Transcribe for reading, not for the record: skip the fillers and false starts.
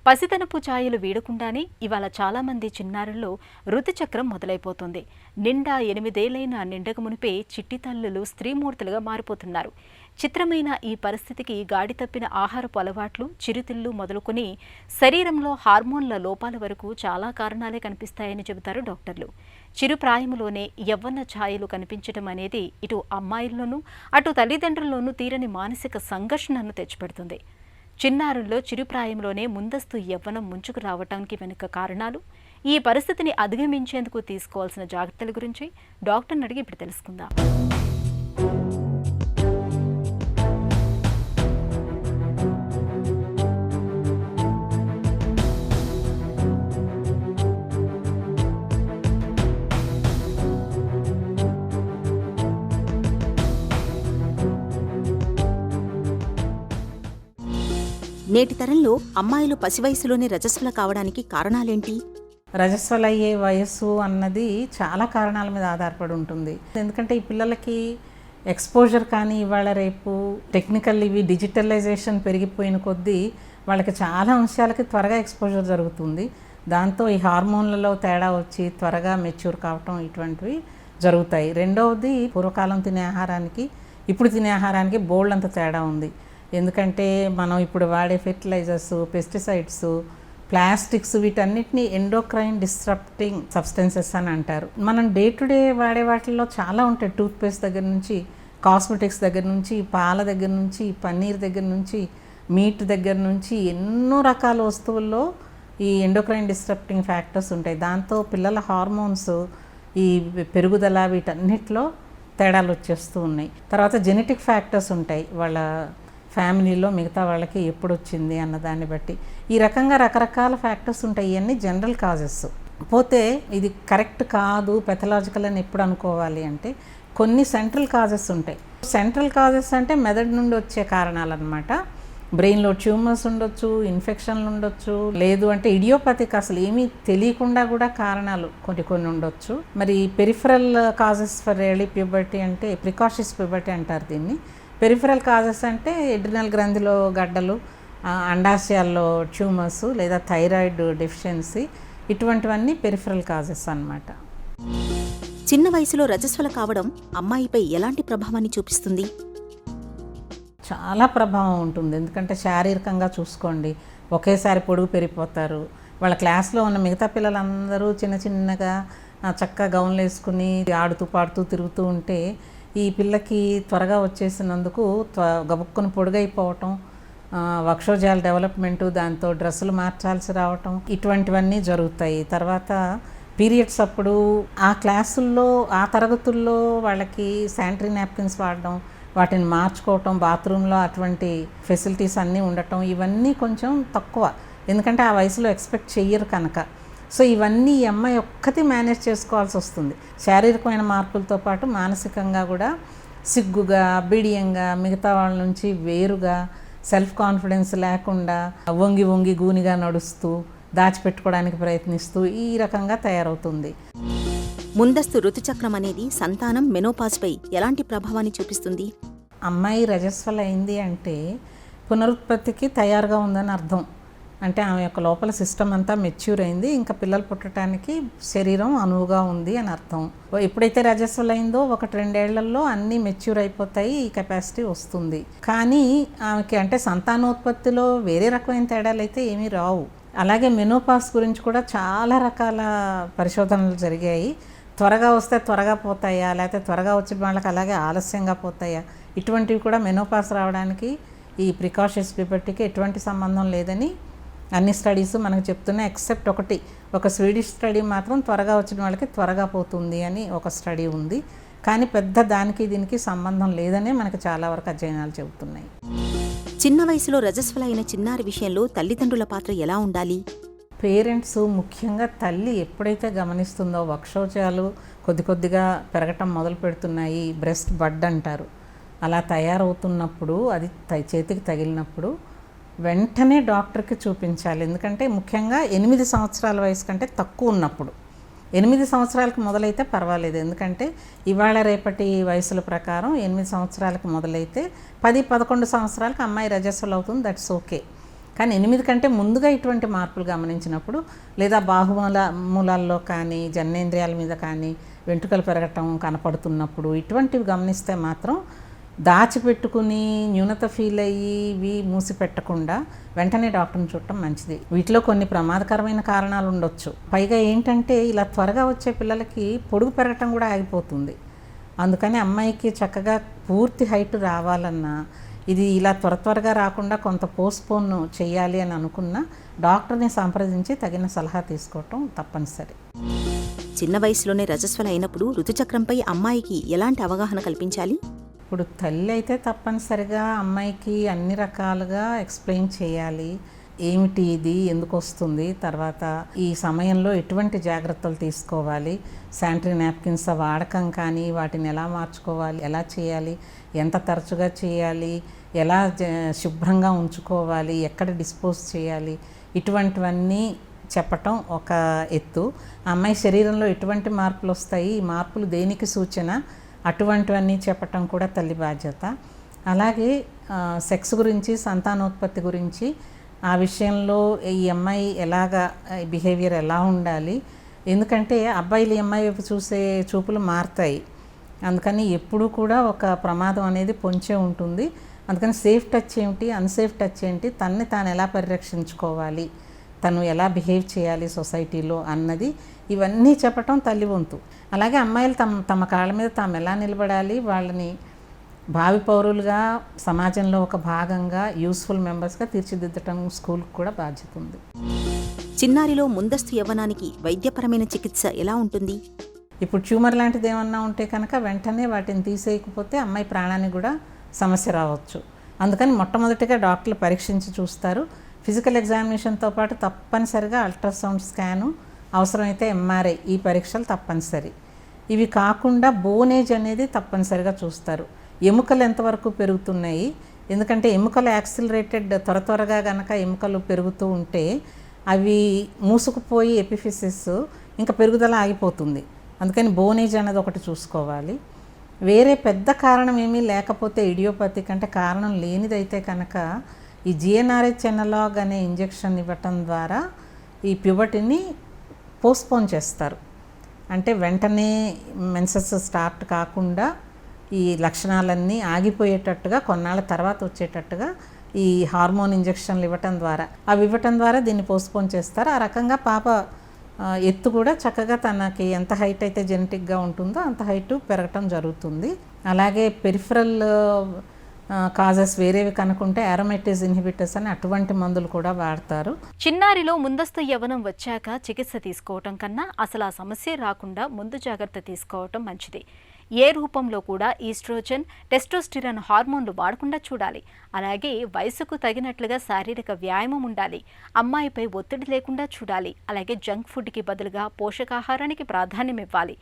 పసితనపు ఛాయలు వీడకుండానే ఇవాళ చాలామంది చిన్నారుల్లో ఋతుచక్రం మొదలైపోతుంది. నిండా 8 ఏళ్లైన నిండక మునిపే చిట్టి తల్లులు స్త్రీమూర్తులుగా మారిపోతున్నారు. చిత్రమైన ఈ పరిస్థితికి గాడి తప్పిన ఆహారపు అలవాట్లు, చిరుతిళ్ళు మొదలుకొని శరీరంలో హార్మోన్ల లోపాల వరకు చాలా కారణాలే కనిపిస్తాయని చెబుతారు డాక్టర్లు. చిరు ప్రాయములోనే యవ్వన ఛాయలు కనిపించడం అనేది ఇటు అమ్మాయిల్లోనూ అటు తల్లిదండ్రుల్లోనూ తీరని మానసిక సంఘర్షణను తెచ్చిపెడుతుంది. చిన్నారుల్లో చిరుప్రాయంలోనే ముందస్తు యవ్వనం ముంచుకు రావటానికి వెనుక కారణాలు, ఈ పరిస్థితిని అధిగమించేందుకు తీసుకోవాల్సిన జాగ్రత్తల గురించి డాక్టర్ని అడిగి ఇప్పుడు తెలుసుకుందాం. నేటి తరంలో అమ్మాయిలు పసివయసులోనే రజస్వల కావడానికి కారణాలేంటి? రజస్వలయ్యే వయస్సు అన్నది చాలా కారణాల మీద ఆధారపడి ఉంటుంది. ఎందుకంటే ఈ పిల్లలకి ఎక్స్పోజర్ కానీ ఇవాళ రేపు టెక్నికల్ డిజిటలైజేషన్ పెరిగిపోయిన కొద్దీ వాళ్ళకి చాలా అంశాలకి త్వరగా ఎక్స్పోజర్ జరుగుతుంది. దాంతో ఈ హార్మోన్లలో తేడా వచ్చి త్వరగా మెచ్యూర్ కావటం ఇటువంటివి జరుగుతాయి. రెండవది, పూర్వకాలం తినే ఆహారానికి ఇప్పుడు తినే ఆహారానికి బోల్డ్ అంత తేడా ఉంది. ఎందుకంటే మనం ఇప్పుడు వాడే ఫెర్టిలైజర్స్, పెస్టిసైడ్స్, ప్లాస్టిక్స్ వీటన్నిటిని ఎండోక్రైన్ డిస్ట్రప్టింగ్ సబ్స్టెన్సెస్ అని అంటారు. మనం డే టు డే వాడే వాటిల్లో చాలా ఉంటాయి. టూత్పేస్ట్ దగ్గర నుంచి, కాస్మెటిక్స్ దగ్గర నుంచి, పాల దగ్గర నుంచి, పన్నీర్ దగ్గర నుంచి, మీట్ దగ్గర నుంచి ఎన్నో రకాల వస్తువుల్లో ఈ ఎండోక్రైన్ డిస్ట్రప్టింగ్ ఫ్యాక్టర్స్ ఉంటాయి. దాంతో పిల్లల హార్మోన్స్, ఈ పెరుగుదల వీటన్నిటిలో తేడాలు వచ్చేస్తూ ఉన్నాయి. తర్వాత జెనెటిక్ ఫ్యాక్టర్స్ ఉంటాయి. వాళ్ళ ఫ్యామిలీలో మిగతా వాళ్ళకి ఎప్పుడు వచ్చింది అన్న దాన్ని బట్టి ఈ రకంగా రకరకాల ఫ్యాక్టర్స్ ఉంటాయి. ఇవన్నీ జనరల్ కాజెస్. పోతే ఇది కరెక్ట్ కాదు, పెథలాజికల్ అని ఎప్పుడు అనుకోవాలి అంటే కొన్ని సెంట్రల్ కాజెస్ ఉంటాయి. సెంట్రల్ కాజెస్ అంటే మెదడు నుండి వచ్చే కారణాలు అనమాట. బ్రెయిన్లో ట్యూమర్స్ ఉండొచ్చు, ఇన్ఫెక్షన్లు ఉండొచ్చు, లేదు అంటే ఇడియోపతిక్ అసలు ఏమీ తెలియకుండా కూడా కారణాలు కొన్ని ఉండొచ్చు. మరి peripheral causes for early puberty అంటే ప్రికాషియస్ ప్యూబర్టీ అంటారు దీన్ని. పెరిఫరల్ కాజెస్ అంటే ఎడ్రినల్ గ్రంథిలో గడ్డలు, అండాశయాల్లో ట్యూమర్స్ లేదా థైరాయిడ్ డెఫిషియన్సీ, ఇటువంటివన్నీ పెరిఫరల్ కాజెస్ అన్నమాట. చిన్న వయసులో రజస్వల కావడం అమ్మాయిపై ఎలాంటి ప్రభావాన్ని చూపిస్తుంది? చాలా ప్రభావం ఉంటుంది. ఎందుకంటే శారీరకంగా చూసుకోండి, ఒకేసారి పొడుగు పెరిగిపోతారు. వాళ్ళ క్లాస్లో ఉన్న మిగతా పిల్లలందరూ చిన్నగా చక్కగా గౌన్లు వేసుకుని ఆడుతూ పాడుతూ తిరుగుతూ ఉంటే ఈ పిల్లకి త్వరగా వచ్చేసినందుకు గబుక్కుని పొడుగైపోవటం, వక్షోజాల డెవలప్మెంటు, దాంతో డ్రెస్సులు మార్చాల్సి రావటం, ఇటువంటివన్నీ జరుగుతాయి. తర్వాత పీరియడ్స్ అప్పుడు ఆ క్లాసుల్లో, ఆ తరగతుల్లో వాళ్ళకి శానిటరీ నాప్కిన్స్ వాడడం, వాటిని మార్చుకోవటం, బాత్రూంలో అటువంటి ఫెసిలిటీస్ అన్నీ ఉండటం, ఇవన్నీ కొంచెం తక్కువ. ఎందుకంటే ఆ వయసులో ఎక్స్పెక్ట్ చెయ్యరు కనుక. సో ఇవన్నీ ఈ అమ్మాయి ఒక్కటి మేనేజ్ చేసుకోవాల్సి వస్తుంది. శారీరకమైన మార్పులతో పాటు మానసికంగా కూడా సిగ్గుగా, బిడియంగా, మిగతా వాళ్ళ నుంచి వేరుగా, సెల్ఫ్ కాన్ఫిడెన్స్ లేకుండా, వంగి గూనిగా నడుస్తూ, దాచిపెట్టుకోవడానికి ప్రయత్నిస్తూ ఈ రకంగా తయారవుతుంది. ముందస్తు ఋతుచక్రం అనేది సంతానం, మెనోపాజ్పై ఎలాంటి ప్రభావాన్ని చూపిస్తుంది? అమ్మాయి రజస్వల అయింది అంటే పునరుత్పత్తికి తయారుగా ఉందని అర్థం. అంటే ఆమె యొక్క లోపల సిస్టమ్ అంతా మెచ్యూర్ అయింది, ఇంకా పిల్లలు పుట్టడానికి శరీరం అనువుగా ఉంది అని అర్థం. ఎప్పుడైతే రజస్వల అయిందో 1-2 ఏళ్లలో అన్నీ మెచ్యూర్ అయిపోతాయి, ఈ కెపాసిటీ వస్తుంది. కానీ ఆమెకి అంటే సంతానోత్పత్తిలో వేరే రకమైన తేడాలు అయితే ఏమీ రావు. అలాగే మెనోపాస్ గురించి కూడా చాలా రకాల పరిశోధనలు జరిగాయి. త్వరగా వస్తే త్వరగా పోతాయా, లేకపోతే త్వరగా వచ్చిన వాళ్ళకి అలాగే ఆలస్యంగా పోతాయా, ఇటువంటివి కూడా మెనోపాస్ రావడానికి ఈ ప్రికాషియస్ ప్యూబర్టీకి ఎటువంటి సంబంధం లేదని అన్ని స్టడీస్ మనకు చెప్తున్నాయి. ఎక్సెప్ట్ ఒక స్వీడిష్ స్టడీ మాత్రం త్వరగా వచ్చిన వాళ్ళకి త్వరగా పోతుంది అని ఒక స్టడీ ఉంది. కానీ పెద్ద దానికి దీనికి సంబంధం లేదనే మనకు చాలా వరకు అధ్యయనాలు చెబుతున్నాయి. చిన్న వయసులో రజస్వల అయిన చిన్నారి విషయంలో తల్లిదండ్రుల పాత్ర ఎలా ఉండాలి? పేరెంట్స్, ముఖ్యంగా తల్లి ఎప్పుడైతే గమనిస్తుందో వక్షోజాలు కొద్దిగా పెరగటం మొదలు పెడుతున్నాయి, బ్రెస్ట్ బడ్ అంటారు, అలా తయారవుతున్నప్పుడు, అది చేతికి తగిలినప్పుడు వెంటనే డాక్టర్కి చూపించాలి. ఎందుకంటే ముఖ్యంగా 8 సంవత్సరాల వయసు కంటే తక్కువ ఉన్నప్పుడు, 8 సంవత్సరాలకు మొదలైతే పర్వాలేదు. ఎందుకంటే ఇవాళ రేపటి వయసుల ప్రకారం 8 సంవత్సరాలకు మొదలైతే 10-11 సంవత్సరాలకు అమ్మాయి రజస్వల అవుతుంది, దట్స్ ఓకే. కానీ 8 కంటే ముందుగా ఇటువంటి మార్పులు గమనించినప్పుడు లేదా మూలాల్లో కానీ జననేంద్రియాల మీద కానీ వెంట్రుకలు పెరగటం కనపడుతున్నప్పుడు ఇటువంటివి గమనిస్తే మాత్రం దాచిపెట్టుకుని న్యూనత ఫీల్ అయ్యి ఇవి మూసిపెట్టకుండా వెంటనే డాక్టర్ని చూడటం మంచిది. వీటిలో కొన్ని ప్రమాదకరమైన కారణాలు ఉండొచ్చు. పైగా ఏంటంటే ఇలా త్వరగా వచ్చే పిల్లలకి పొడుగు పెరగటం కూడా ఆగిపోతుంది. అందుకని అమ్మాయికి చక్కగా పూర్తి హైట్ రావాలన్నా ఇది ఇలా త్వరగా రాకుండా కొంత పోస్ట్పోన్ చేయాలి అని అనుకున్న డాక్టర్ని సంప్రదించి తగిన సలహా తీసుకోవటం తప్పనిసరి. చిన్న వయసులోనే రజస్వల అయినప్పుడు ఋతుచక్రంపై అమ్మాయికి ఎలాంటి అవగాహన కల్పించాలి? ఇప్పుడు తల్లి అయితే తప్పనిసరిగా అమ్మాయికి అన్ని రకాలుగా ఎక్స్ప్లెయిన్ చేయాలి. ఏమిటి ఇది, ఎందుకు వస్తుంది, తర్వాత ఈ సమయంలో ఎటువంటి జాగ్రత్తలు తీసుకోవాలి, శానిటరీ నాప్కిన్స్ వాడకం కానీ వాటిని ఎలా మార్చుకోవాలి, ఎలా చేయాలి, ఎంత తరచుగా చేయాలి, ఎలా శుభ్రంగా ఉంచుకోవాలి, ఎక్కడ డిస్పోజ్ చేయాలి, ఇటువంటివన్నీ చెప్పటం ఒక ఎత్తు. అమ్మాయి శరీరంలో ఎటువంటి మార్పులు వస్తాయి, ఈ మార్పులు దేనికి సూచన, అటువంటివన్నీ చెప్పటం కూడా తల్లి బాధ్యత. అలాగే సెక్స్ గురించి, సంతానోత్పత్తి గురించి, ఆ విషయంలో ఈ అమ్మాయి ఎలాగా బిహేవియర్ ఎలా ఉండాలి, ఎందుకంటే అబ్బాయిలు ఈ అమ్మాయి వైపు చూసే చూపులు మారుతాయి. అందుకని ఎప్పుడూ కూడా ఒక ప్రమాదం అనేది పొంచే ఉంటుంది. అందుకని సేఫ్ టచ్ ఏమిటి, అన్సేఫ్ టచ్ ఏంటి, తనని తాను ఎలా పరిరక్షించుకోవాలి, తను ఎలా బిహేవ్ చేయాలి సొసైటీలో అన్నది, ఇవన్నీ చెప్పటం తల్లి వంతు. అలాగే అమ్మాయిలు తమ కాళ్ళ మీద తాము ఎలా నిలబడాలి, వాళ్ళని భావి పౌరులుగా సమాజంలో ఒక భాగంగా యూస్ఫుల్ మెంబర్స్గా తీర్చిదిద్దటం స్కూల్కి కూడా బాధ్యత ఉంది. చిన్నారిలో ముందస్తు యవ్వనానికి వైద్యపరమైన చికిత్స ఎలా ఉంటుంది? ఇప్పుడు ట్యూమర్ లాంటిది ఏమన్నా ఉంటే కనుక వెంటనే వాటిని తీసేయకపోతే అమ్మాయి ప్రాణానికి కూడా సమస్య రావచ్చు. అందుకని మొట్టమొదటిగా డాక్టర్లు పరీక్షించి చూస్తారు. ఫిజికల్ ఎగ్జామినేషన్తో పాటు తప్పనిసరిగా అల్ట్రాసౌండ్ స్కాను, అవసరమైతే ఎంఆర్ఐ, ఈ పరీక్షలు తప్పనిసరి. ఇవి కాకుండా బోనేజ్ అనేది తప్పనిసరిగా చూస్తారు. ఎముకలు ఎంతవరకు పెరుగుతున్నాయి, ఎందుకంటే ఎముకలు యాక్సిలరేటెడ్ త్వరగా కనుక ఎముకలు పెరుగుతూ ఉంటే అవి మూసుకుపోయి ఎపిఫిసిస్ ఇంకా పెరుగుదల ఆగిపోతుంది. అందుకని బోనేజ్ అనేది ఒకటి చూసుకోవాలి. వేరే పెద్ద కారణం ఏమీ లేకపోతే ఇడియోపతిక్ అంటే కారణం లేనిదైతే కనుక ఈ జిఎన్ఆర్హెచ్ ఎనలాగ్ అనే ఇంజెక్షన్ ఇవ్వటం ద్వారా ఈ ప్యూబర్టీని పోస్ట్పోన్ చేస్తారు. అంటే వెంటనే మెన్సెస్ స్టార్ట్ కాకుండా ఈ లక్షణాలన్నీ ఆగిపోయేటట్టుగా కొన్నాళ్ళ తర్వాత వచ్చేటట్టుగా ఈ హార్మోన్ ఇంజెక్షన్లు ఇవ్వటం ద్వారా దీన్ని పోస్ట్పోన్ చేస్తారు. ఆ రకంగా పాప ఎత్తు కూడా చక్కగా తనకి ఎంత హైట్ అయితే జెనెటిక్గా ఉంటుందో అంత హైట్ పెరగటం జరుగుతుంది. అలాగే పెరిఫరల్ కాజెస్ వేరేవి కనుకుంటే ఆరోమేటేజ్ ఇన్హిబిటర్స్ అని అటువంటి మందులు కూడా వాడతారు. చిన్నారిలో ముందస్తు యవ్వనం వచ్చాక చికిత్స తీసుకోవటం కన్నా అసలు ఆ సమస్య రాకుండా ముందు జాగ్రత్త తీసుకోవటం మంచిది. ఏ రూపంలో కూడా ఈస్ట్రోజన్, టెస్టోస్టిరాన్ హార్మోన్లు వాడకుండా చూడాలి. అలాగే వయసుకు తగినట్లుగా శారీరక వ్యాయామం ఉండాలి. అమ్మాయిపై ఒత్తిడి లేకుండా చూడాలి. అలాగే జంక్ ఫుడ్కి బదులుగా పోషకాహారానికి ప్రాధాన్యం ఇవ్వాలి.